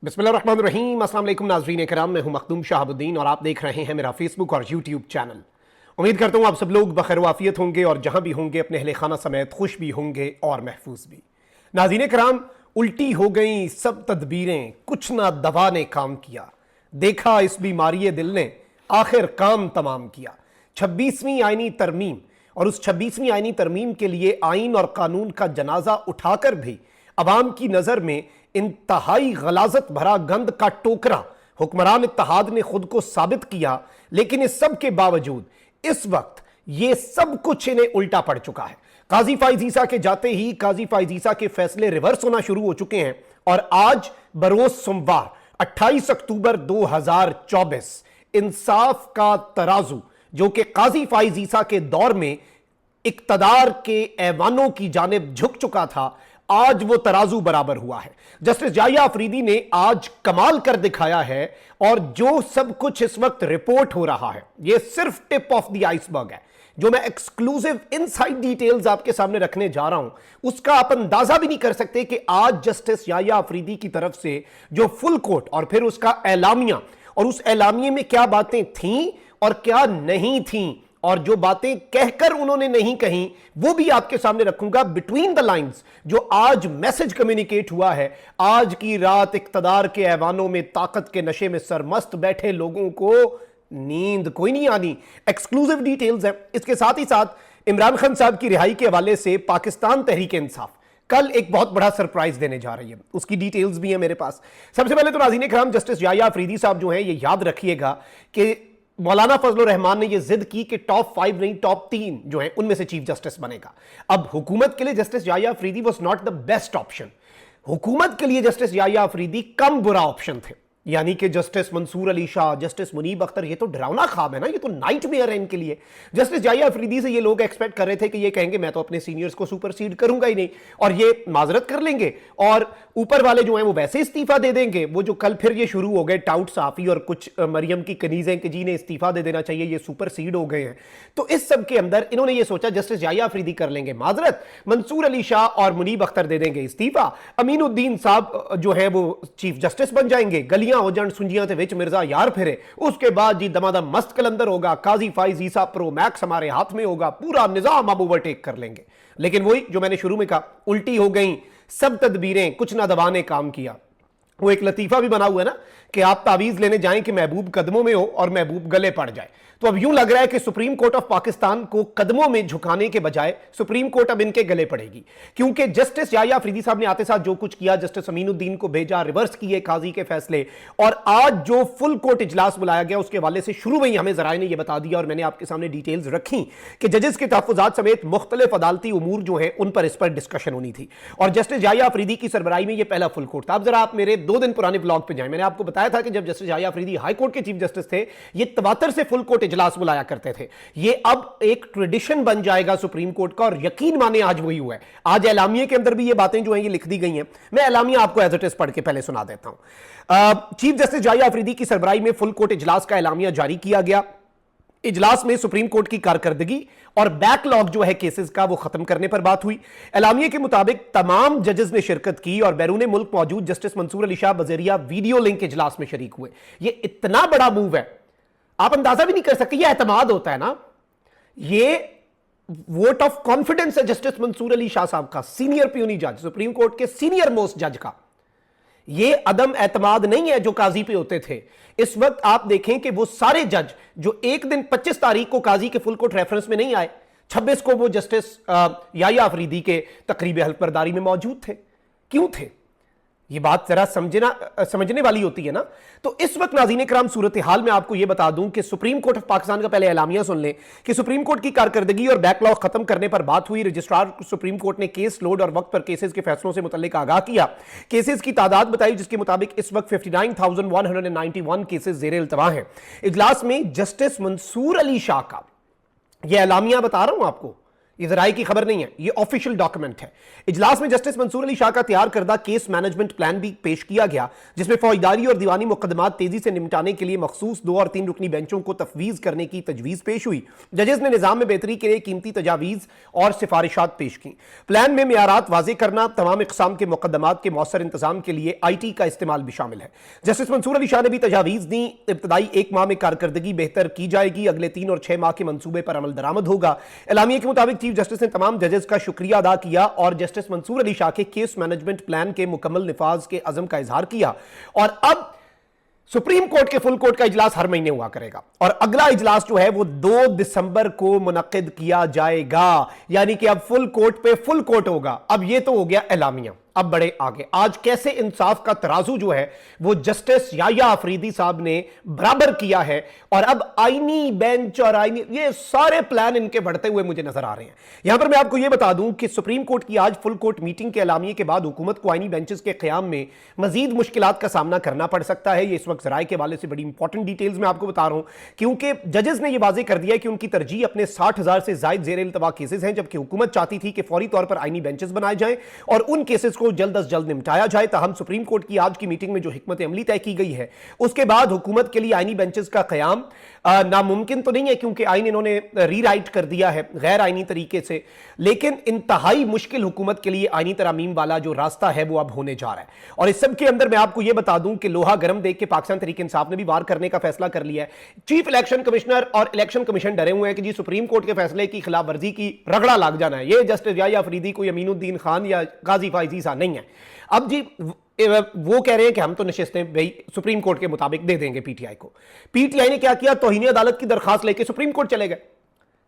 बिस्मिल्लाहिर्रहमानिर्रहीम। अस्सलाम वालेकुम नाज़रीन कराम, मैं हूं मखदूम शहाबुद्दीन और आप देख रहे हैं मेरा फेसबुक और यूट्यूब चैनल। उम्मीद करता हूं आप सब लोग बखैर वाफियत होंगे और जहां भी होंगे अपने अहले खाना समेत खुश भी होंगे और महफूज भी। नाज़रीन कराम, उल्टी हो गई सब तदबीरें, कुछ ना दवा ने काम किया, देखा इस बीमारी दिल ने आखिर काम तमाम किया। 26वीं आईनी तरमीम और उस 26वीं आईनी तरमीम के लिए आइन और कानून का जनाजा उठाकर भी अवाम की नजर में इंतहाई गलाजत भरा गंद का टोकरा हुक्मरान इत्तेहाद ने खुद को साबित किया। लेकिन इस सब के बावजूद इस वक्त ये सब कुछ इन्हें उल्टा पड़ चुका है। काजी फाइज ईसा के जाते ही काजी फाइज ईसा के फैसले रिवर्स होना शुरू हो चुके हैं और आज बरोज सोमवार 28 अक्टूबर 2024 इंसाफ का तराजू जो कि काजी फाइज ईसा के दौर में इक्तदार के ऐवानों की जानिब झुक चुका था, आज वो तराजू बराबर हुआ है। जस्टिस जाहिया अफरीदी ने आज कमाल कर दिखाया है और जो सब कुछ इस वक्त रिपोर्ट हो रहा है ये सिर्फ टिप ऑफ द आइसबर्ग है। जो मैं एक्सक्लूसिव इनसाइड डिटेल्स आपके सामने रखने जा रहा हूं उसका आप अंदाजा भी नहीं कर सकते कि आज जस्टिस जाहिया अफरीदी की तरफ से जो फुल कोर्ट और फिर उसका एलामिया और उस एलामिये में क्या बातें थीं और क्या नहीं थीं और जो बातें कहकर उन्होंने नहीं कहीं वो भी आपके सामने रखूंगा। बिटवीन द लाइंस जो आज मैसेज कम्युनिकेट हुआ है, आज की रात इक्तदार के ऐवानों में ताकत के नशे में सरमस्त बैठे लोगों को नींद कोई नहीं आनी। एक्सक्लूसिव डिटेल्स है। इसके साथ ही साथ इमरान खान साहब की रिहाई के हवाले से पाकिस्तान तहरीक इंसाफ कल एक बहुत बड़ा सरप्राइज देने जा रही है, उसकी डिटेल्स भी है मेरे पास। सबसे पहले तो नाज़रीन कराम, जस्टिस जाहिया अफरीदी साहब जो हैं ये याद रखिएगा कि मौलाना फजलुर रहमान ने यह जिद की कि टॉप 5 नहीं टॉप 3 जो है उनमें से चीफ जस्टिस बनेगा। अब हुकूमत के लिए justice Yahya Afridi was not the best option. हुकूमत के लिए जस्टिस जाहिया अफरीदी कम बुरा ऑप्शन थे। यानी कि जस्टिस मंसूर अली शाह, जस्टिस मुनीब अख्तर, ये तो डरावना ख्वाब है ना, ये तो नाइटमेयर है इनके लिए। जस्टिस जाहिया अफरीदी से ये लोग एक्सपेक्ट कर रहे थे कि ये कहेंगे मैं तो अपने सीनियर्स को सुपरसीड करूंगा ही नहीं और ये माजरत कर लेंगे और ऊपर वाले जो हैं वो वैसे इस्तीफा दे देंगे। वो जो कल फिर ये शुरू हो गए टाउट साफी और कुछ मरियम की कनीजें कि जी ने इस्तीफा दे देना चाहिए, ये सुपरसीड हो गए हैं। तो इस सब के अंदर इन्होंने ये सोचा जस्टिस जाहिया अफरीदी कर लेंगे माजरत, मंसूर अली शाह और मुनीब अख्तर दे देंगे इस्तीफा, अमीनुद्दीन साहब जो है वो चीफ जस्टिस बन जाएंगे, गलियां हो जान सुंजियां ते विच मिर्जा यार फिरे, उसके बाद जी दमादम मस्त कलंदर होगा, काजी फाइज ईसा प्रो मैक्स हमारे हाथ में होगा, पूरा निजाम अब ओवरटेक कर लेंगे। लेकिन वही जो मैंने शुरू में कहा, उल्टी हो गई सब तदबीरें, कुछ ना दवा ने काम किया। वो एक लतीफा भी बना हुआ है ना कि आप तावीज लेने जाएं कि महबूब कदमों में हो और महबूब गले पड़ जाए। तो अब यूं लग रहा है कि सुप्रीम कोर्ट ऑफ पाकिस्तान को कदमों में झुकाने के बजाय सुप्रीम कोर्ट अब इनके गले पड़ेगी, क्योंकि जस्टिस जाहिया अफरीदी साहब ने आते साथ जो कुछ किया, जस्टिस अमीनुद्दीन को भेजा, रिवर्स किए काजी के फैसले, और आज जो फुल कोर्ट इजलास बुलाया गया उसके हवाले से शुरू में ही हमें जराए ने यह बता दिया और मैंने आपके सामने डिटेल्स रखी कि जजेस के तहफ्फुजात समेत मुख्तलिफ अदालती उमूर जो है उन पर इस पर डिस्कशन होनी थी और जस्टिस जाहिया अफरीदी की सरबराही में यह पहला फुल कोर्ट था। अब जरा आप मेरे 2 दिन पुराने ब्लॉग पे जाएं, मैंने आपको बताया था कि जब justice Yahya Afridi high court के चीफ जस्टिस थे ये तवातर से फुल कोर्ट इजलास बुलाया करते थे। ये अब एक ट्रेडिशन बन जाएगा सुप्रीम कोर्ट का और यकीन माने आज वही हुआ है। आज एलामिया के अंदर भी ये बातें जो हैं ये लिख दी गई हैं। मैं एलामिया आपको एज इट इज पढ़ के पहले सुना देता हूं। चीफ जस्टिस जाहिया अफरीदी की सरबराही में फुल कोर्ट इजलास का एलामिया जारी किया गया। इजलास में सुप्रीम कोर्ट की कारकर्दगी और बैकलॉग जो है केसेस का वो खत्म करने पर बात हुई। एलामिया के मुताबिक तमाम जजेस ने शिरकत की और बैरून मुल्क मौजूद जस्टिस मंसूर अली शाह बजरिया वीडियो लिंक इजलास में शरीक हुए। ये इतना बड़ा मूव है, आप अंदाजा भी नहीं कर सकते। ये एतमाद होता है ना, ये वोट ऑफ कॉन्फिडेंस है जस्टिस मंसूर अली शाह साहब का, सीनियर प्यूनी जज, सुप्रीम कोर्ट के सीनियर मोस्ट जज का। ये अदम एतमाद नहीं है जो काजी पे होते थे। इस वक्त आप देखें कि वो सारे जज जो एक दिन 25 तारीख को काजी के फुल कोर्ट रेफरेंस में नहीं आए, 26 को वो जस्टिस जाहिया अफरीदी के तकरीब हल्फबरदारी में मौजूद थे। क्यों थे? ये बात जरा समझने वाली होती है ना। तो इस वक्त नाज़रीन कराम सूरत हाल में आपको यह बता दूं कि सुप्रीम कोर्ट ऑफ पाकिस्तान का पहले एलामिया सुन लें कि सुप्रीम कोर्ट की कारकर्दगी और बैकलॉग खत्म करने पर बात हुई। रजिस्ट्रार सुप्रीम कोर्ट ने केस लोड और वक्त पर केसेस के फैसलों से मुतल्लिक आगाह किया। केसेस की तादाद बताई जिसके मुताबिक इस वक्त 59,191 केसेस ज़ेरे इल्तवा हैं। इजलास में जस्टिस मंसूर अली शाह का यह एलामिया बता रहा हूं आपको ये जराए की खबर नहीं है, ये ऑफिशियल डॉक्यूमेंट है। इजलास में जस्टिस मंसूर अली शाह का तैयार करदा केस मैनेजमेंट प्लान भी पेश किया गया, जिसमें फौजदारी और दीवानी मुकदमात तेजी से निपटाने के लिए मखसूस 2 और 3 रुकनी बेंचों को तफवीज करने की तजवीज पेश हुई। जजेस ने निजाम में बेहतरी के लिए कीमती तजावीज और सिफारिशात पेश की। प्लान में मेयारात वाज़ेह करना, तमाम इकसाम के मुकदमात के मौसर इंतजाम के लिए IT का इस्तेमाल भी शामिल है। जस्टिस मंसूर अली शाह ने भी तजावीज दी। इब्तदाई 1 माह में कारकर्दगी बेहतर की जाएगी, अगले 3 और 6 माह के मंसूबे पर अमल दरामद होगा। एलामिया के मुताबिक चीफ जस्टिस ने तमाम जजेस का शुक्रिया अदा किया और जस्टिस मंसूर अली शाह के केस मैनेजमेंट प्लान के मुकम्मल निफाज के अज़म का इजहार किया। और अब सुप्रीम कोर्ट के फुल कोर्ट का इजलास हर महीने हुआ करेगा और अगला इजलास जो है वो 2 दिसंबर को मुनक्किद किया जाएगा, यानी कि अब फुल कोर्ट पे फुल कोर्ट होगा। अब ये तो हो गया एलामिया, अब बड़े आगे। आज कैसे इंसाफ का तराजू जो है वो जस्टिस याह्या अफरीदी साहब ने बराबर किया है और अब आईनी बेंच और आईनी, ये सारे प्लान इनके बढ़ते हुए मुझे नजर आ रहे हैं। यहां पर मैं आपको ये बता दूं कि सुप्रीम कोर्ट की आज फुल कोर्ट मीटिंग के एलामिये के बाद हुकूमत को आईनी बेंचेस के क़याम में मजीद मुश्किलात का सामना करना पड़ सकता है। ये इस वक्त राय के वाले से बड़ी इंपॉर्टेंट डिटेल्स मैं आपको बता रहा हूं, क्योंकि जजेस ने यह वाज़ेह कर दिया कि उनकी तरजीह अपने 60,000 से जायद ज़ेर इल्तवा केसेस हैं, जबकि हुकूमत चाहती थी कि फौरी तौर पर आईनी बेंचेस बनाए जाएं और उन केसेस को जल्द अज जल्द निपटाया जाए। ताहम सुप्रीम कोर्ट की आज की मीटिंग में जो हिकमत अमली तय की गई है उसके बाद हुकूमत के लिए आईनी बेंचेस का कयाम नामुमकिन तो नहीं है, क्योंकि आईन इन्होंने रीराइट कर दिया है गैर आईनी तरीके से, लेकिन इंतहाई मुश्किल हुकूमत के लिए आईनी तरामीम वाला जो रास्ता है वो अब होने जा रहा है। और इस सब के अंदर मैं आपको यह बता दूं कि लोहा गर्म देख के पाकिस्तान तहरीक इंसाफ ने भी वार करने का फैसला कर लिया है। चीफ इलेक्शन कमिश्नर और इलेक्शन कमीशन डरे हुए हैं कि जी सुप्रीम कोर्ट के फैसले की खिलाफ वर्जी की रगड़ा लग जाना है। ये जस्टिस याह्या अफरीदी कोई अमीनुद्दीन खान या गाजी फाइजी सा नहीं है। अब जी वो कह रहे हैं कि हम तो नशिस्तें भाई सुप्रीम कोर्ट के मुताबिक दे देंगे पीटीआई को। पीटीआई ने क्या किया, तौहीन अदालत की दरखास्त लेके सुप्रीम कोर्ट चले गए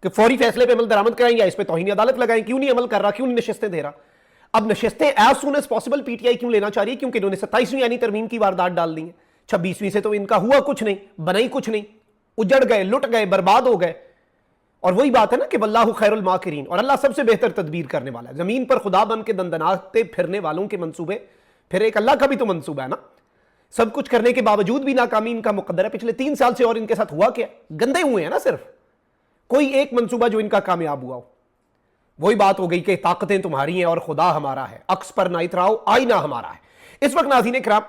कि फौरी फैसले पे अमल दरामद कराएं या इस पे तौहीन अदालत लगाएं। क्यों नहीं अमल कर रहा, क्यों नहीं नशिस्तें दे रहा? अब नशिस्तें as soon as possible PTI क्यों लेना चाह रही है? क्योंकि इन्होंने 27वीं यानी तरमीम की वारदात डाल दी है। 26वीं से तो इनका हुआ कुछ नहीं, बना ही कुछ नहीं, उजड़ गए, लुट गए, बर्बाद हो गए। और वही बात है ना कि वल्लाहु खैरुल माकिरीन, और अल्लाह सबसे बेहतर तदबीर करने वाला है। जमीन पर खुदा बन के दंदनाते फिरने वालों के मंसूबे, फिर एक अल्लाह का भी तो मंसूबा है ना। सब कुछ करने के बावजूद भी नाकामी इनका मुकद्दर है। पिछले 3 साल से और इनके साथ हुआ क्या? गंदे हुए हैं ना, सिर्फ कोई एक मंसूबा जो इनका कामयाब हुआ हो। वही बात हो गई कि ताकतें तुम्हारी हैं और खुदा हमारा है, अक्स पर ना इतराओ, आईना हमारा है। इस वक्त नाज़रीन किराम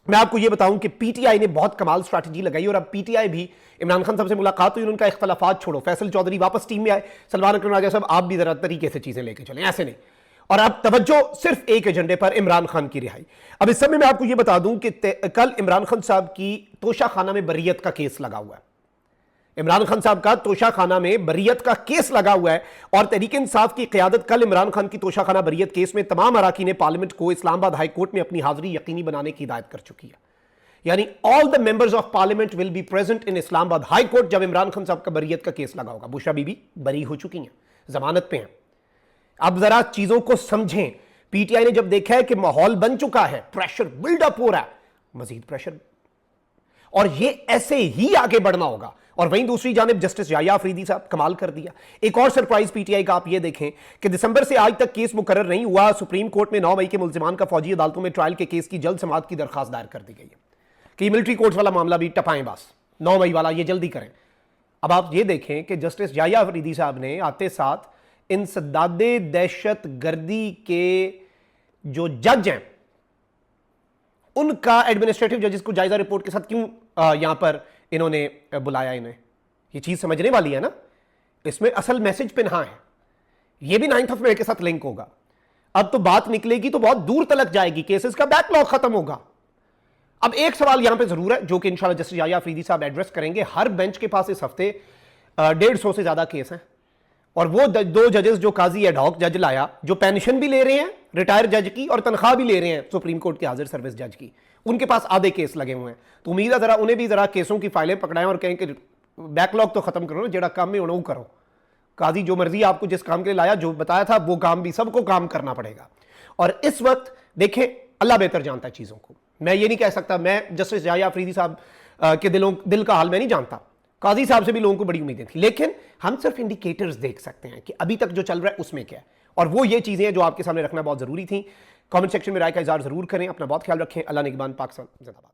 मैं आपको यह बताऊं कि पीटीआई ने बहुत कमाल स्ट्रैटेजी लगाई और अब पीटीआई भी इमरान खान साहब से मुलाकात हुई, उनका इख्तलाफात छोड़ो, फैसल चौधरी वापस टीम में आए, सलमान अकरम राजा साहब आप भी जरा तरीके से चीजें लेके चलें, ऐसे नहीं। और अब तवज्जो सिर्फ एक एजेंडे पर, इमरान खान की रिहाई। अब इस समय मैं आपको यह बता दूं कि कल इमरान खान साहब की तोशा खाना में बरियत का केस लगा हुआ है। इमरान खान साहब का तोशा खाना में बरियत का केस लगा हुआ है और तहरीक इंसाफ की क़यादत कल इमरान खान की तोशा खाना बरियत केस में तमाम अराकीन पार्लियामेंट को इस्लामाबाद हाई कोर्ट में अपनी हाजिरी यकीनी बनाने की हिदायत कर चुकी है। यानी all the members of parliament will be present in Islamabad high court जब इमरान खान साहब का बरियत का केस लगा होगा। बुशरा बीबी बरी हो चुकी हैं, जमानत पे हैं। अब जरा चीजों को समझें। पीटीआई ने जब देखा है कि माहौल बन चुका है, प्रेशर बिल्डअप हो रहा है, मजीद प्रेशर, और ये ऐसे ही आगे बढ़ना होगा। और वहीं दूसरी जानिब जस्टिस याह्या अफरीदी साहब कमाल कर दिया। एक और सरप्राइज पीटीआई का आप ये देखें कि दिसंबर से आज तक केस मुकर्रर नहीं हुआ। सुप्रीम कोर्ट में 9 मई के मुल्जिमान का फौजी अदालतों में ट्रायल के केस की जल्द समाअत की दरखास्त दायर कर दी गई है कि मिलिट्री कोर्ट वाला मामला भी टपाएं, बस 9 मई वाला ये जल्दी करें। अब आप ये देखें कि जस्टिस याह्या अफरीदी साहब ने आते साथ इंसदादे दहशत गर्दी के जो जज हैं उनका एडमिनिस्ट्रेटिव जजेस को जायजा रिपोर्ट के साथ क्यों यहां पर इन्होंने बुलाया? इन्हें ये चीज समझने वाली है ना, इसमें असल मैसेज पिन्हा है। ये भी 9 मई के साथ लिंक होगा। अब तो बात निकलेगी तो बहुत दूर तलक जाएगी, केसेस का बैकलॉग खत्म होगा। अब एक सवाल यहां पे जरूर है जो कि इंशाल्लाह जस्टिस याह्या अफरीदी साहब एड्रेस करेंगे। हर बेंच के पास इस हफ्ते 150 से ज्यादा केस हैं और वो 2 जजेस जो काजी एडहॉक जज लाया, जो पेंशन भी ले रहे हैं रिटायर जज की और तनख्वाह भी ले रहे हैं सुप्रीम कोर्ट के हाजिर सर्विस जज की, उनके पास आधे केस लगे हुए हैं। तो उम्मीद है जरा उन्हें भी जरा केसों की फाइलें पकड़ाएं और कहें कि बैकलॉग तो खत्म करो ना, जेड़ा काम में उन्होंने करो। काजी जो मर्जी आपको जिस काम के लिए लाया, जो बताया था वो काम भी सबको काम करना पड़ेगा। और इस वक्त देखें, अल्लाह बेहतर जानता है चीजों को। मैं ये नहीं कह सकता, मैं जस्टिस याह्या अफरीदी साहब के दिल का हाल मैं नहीं जानता। काजी साहब से भी लोगों को बड़ी उम्मीदें थी, लेकिन हम सिर्फ इंडिकेटर्स देख सकते हैं कि अभी तक जो चल रहा है उसमें क्या है। और वो ये चीजें हैं जो आपके सामने रखना बहुत जरूरी थी। कमेंट सेक्शन में राय का इज़हार जरूर करें। अपना बहुत ख्याल रखें। अल्लाह निगहबान। पाकिस्तान जिंदाबाद।